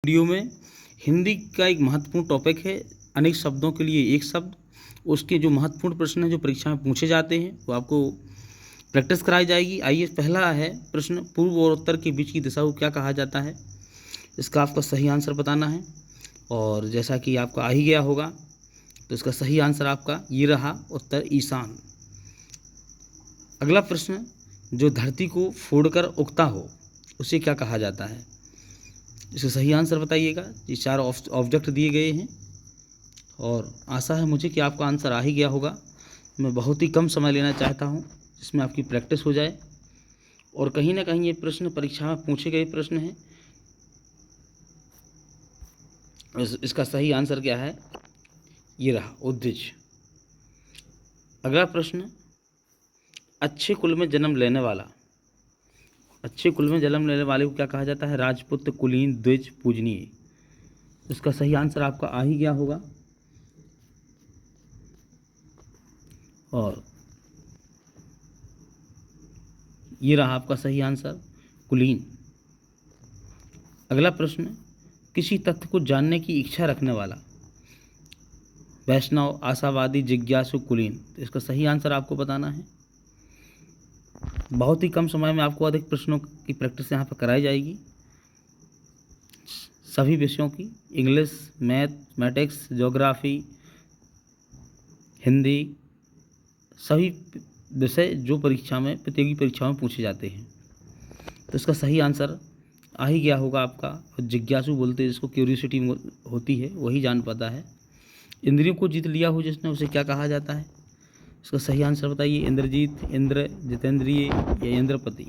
Video में हिंदी का एक महत्वपूर्ण टॉपिक है। अनेक शब्दों के लिए एक शब्द, उसके जो महत्वपूर्ण प्रश्न हैं जो परीक्षा में पूछे जाते हैं वो आपको प्रैक्टिस कराई जाएगी। आइए, पहला है प्रश्न, पूर्व और उत्तर के बीच की दिशा को क्या कहा जाता है? इसका आपका सही आंसर बताना है। और जैसा कि आपका आ ही गया होगा तो इसका सही आंसर आपका ये रहा, उत्तर ईशान। अगला प्रश्न, जो धरती को फोड़कर उगता हो उसे क्या कहा जाता है? इसका सही आंसर बताइएगा। ये चार ऑब्जेक्ट दिए गए हैं और आशा है मुझे कि आपका आंसर आ ही गया होगा। मैं बहुत ही कम समय लेना चाहता हूँ जिसमें आपकी प्रैक्टिस हो जाए। और कहीं ना कहीं ये प्रश्न परीक्षा में पूछे गए प्रश्न हैं। इसका सही आंसर क्या है? ये रहा, उद्भिज। अगला प्रश्न, अच्छे कुल में जन्म लेने वाला, अच्छे कुल में जन्म लेने वाले को क्या कहा जाता है? राजपुत्र, कुलीन, द्विज, पूजनीय। इसका सही आंसर आपका आ ही गया होगा और ये रहा आपका सही आंसर, कुलीन। अगला प्रश्न, किसी तथ्य को जानने की इच्छा रखने वाला, वैष्णव, आशावादी, जिज्ञासु, कुलीन। तो इसका सही आंसर आपको बताना है। बहुत ही कम समय में आपको अधिक प्रश्नों की प्रैक्टिस यहाँ पर कराई जाएगी, सभी विषयों की, इंग्लिश, मैथमेटिक्स, ज्योग्राफी, हिंदी, सभी विषय जो परीक्षा में, प्रतियोगी परीक्षाओं में पूछे जाते हैं। तो इसका सही आंसर आ ही गया होगा आपका। जिज्ञासु बोलते हैं जिसको, क्यूरियोसिटी होती है, वही जान पाता है। इंद्रियों को जीत लिया हो जिसने, उसे क्या कहा जाता है? इसका सही आंसर बताइए। इंद्रजीत, इंद्र, जितेंद्रिय या इंद्रपति।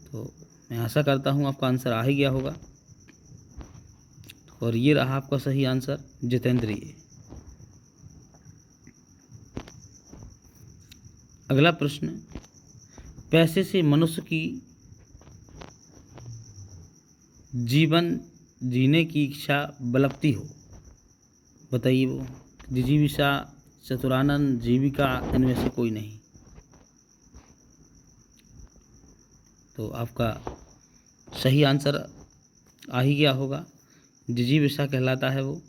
तो मैं आशा करता हूँ आपका आंसर आ ही गया होगा और ये रहा आपका सही आंसर, जितेंद्रिय। अगला प्रश्न, पैसे से मनुष्य की जीवन जीने की इच्छा बलपती हो, बताइए वो। जिजीविषा, चतुरानंद, जीविका, इनमें से कोई नहीं। तो आपका सही आंसर आ ही गया होगा, जिजीविषा कहलाता है वो।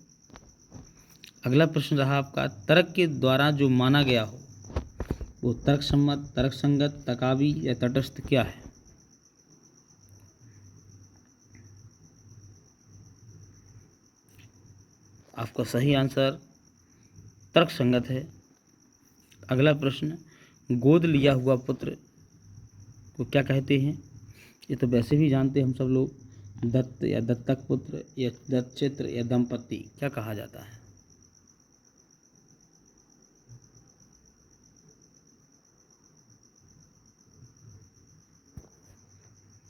अगला प्रश्न रहा आपका, तर्क के द्वारा जो माना गया हो वो तर्कसम्मत, तर्कसंगत, तकावी या तटस्थ क्या है? आपका सही आंसर तर्कसंगत है। अगला प्रश्न, गोद लिया हुआ पुत्र को क्या कहते हैं? ये तो वैसे भी जानते हैं हम सब लोग, दत्त या दत्तक पुत्र या दत्तचित्र या दंपति, क्या कहा जाता है?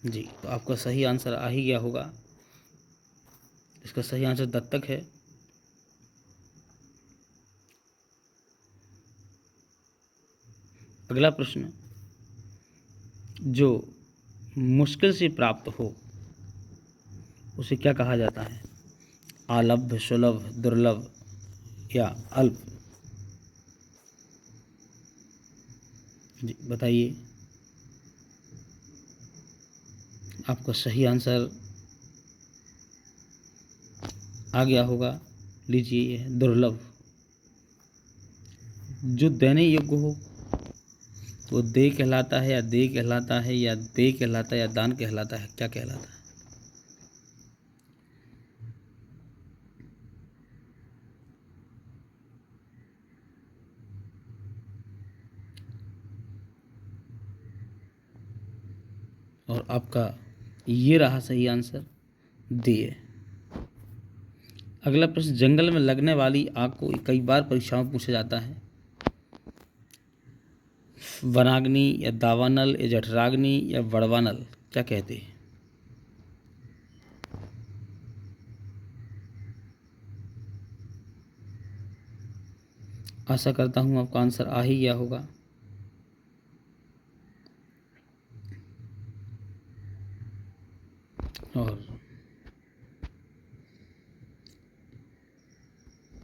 जी, तो आपका सही आंसर आ ही गया होगा। इसका सही आंसर दत्तक है। अगला प्रश्न, जो मुश्किल से प्राप्त हो उसे क्या कहा जाता है? आलभ्य, सुलभ, दुर्लभ या अल्प? जी बताइए। आपका सही आंसर आ गया होगा, लीजिए, ये है दुर्लभ। जो देने योग्य हो वो दे कहलाता है या दे कहलाता है या दे कहलाता है या दान कहलाता है, क्या कहलाता है? और आपका ये रहा सही आंसर, दे। अगला प्रश्न, जंगल में लगने वाली आग को कई बार परीक्षाओं में पूछा जाता है, वनाग्नि या दावानल या जठराग्नि या बड़वानल, क्या कहते हैं? आशा करता हूँ आपका आंसर आ ही गया होगा। और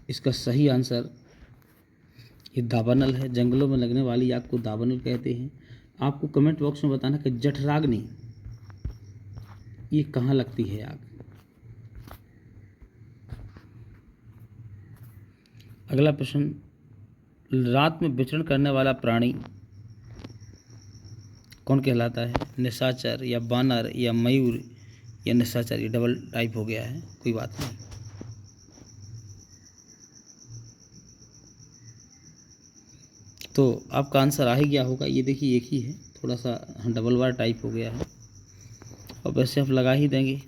इसका सही आंसर ये दावानल है। जंगलों में लगने वाली आग को दावानल कहते हैं। आपको कमेंट बॉक्स में बताना कि जठराग्नि ये कहाँ लगती है आग? अगला प्रश्न, रात में विचरण करने वाला प्राणी कौन कहलाता है? निशाचर या बानर या मयूर या निशाचर? ये डबल टाइप हो गया है, कोई बात नहीं। तो आपका आंसर आ ही गया होगा। ये देखिए एक ही है, थोड़ा सा डबल बार टाइप हो गया है, और वैसे आप लगा ही देंगे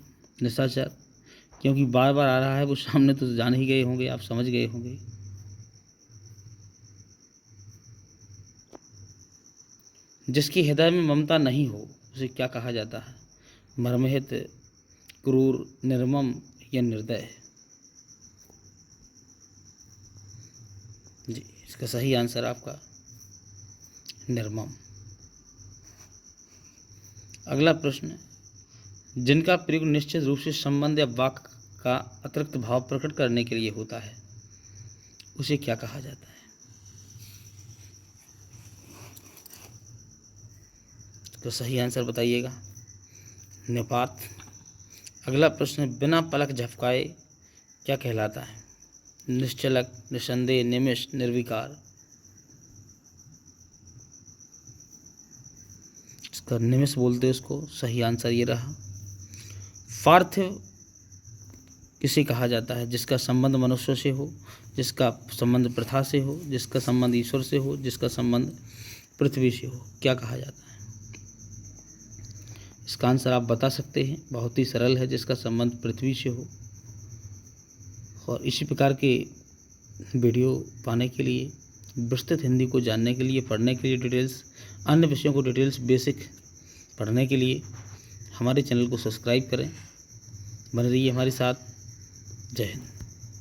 निशाचर, क्योंकि बार बार आ रहा है, वो सामने तो जान ही गए होंगे, आप समझ गए होंगे। जिसके हृदय में ममता नहीं हो उसे क्या कहा जाता है? मर्महित, क्रूर, निर्मम या निर्दय? जी, इसका सही आंसर आपका निर्मम। अगला प्रश्न, जिनका प्रयोग निश्चित रूप से संबंध या वाक्य का अतिरिक्त भाव प्रकट करने के लिए होता है उसे क्या कहा जाता है? तो सही आंसर बताइएगा, निपात। अगला प्रश्न, बिना पलक झपकाए क्या कहलाता है? निश्चलक, निसंदेह, निमिष, निर्विकार? इसका निमिष बोलते हैं उसको, सही आंसर ये रहा। पार्थिव किसे कहा जाता है? जिसका संबंध मनुष्य से हो, जिसका संबंध प्रथा से हो, जिसका संबंध ईश्वर से हो, जिसका संबंध पृथ्वी से हो, क्या कहा जाता है? इसका आंसर आप बता सकते हैं, बहुत ही सरल है, जिसका संबंध पृथ्वी से हो। और इसी प्रकार के वीडियो पाने के लिए, विस्तृत हिंदी को जानने के लिए, पढ़ने के लिए, डिटेल्स अन्य विषयों को डिटेल्स बेसिक पढ़ने के लिए हमारे चैनल को सब्सक्राइब करें। बने रहिए हमारे साथ। जय हिंद।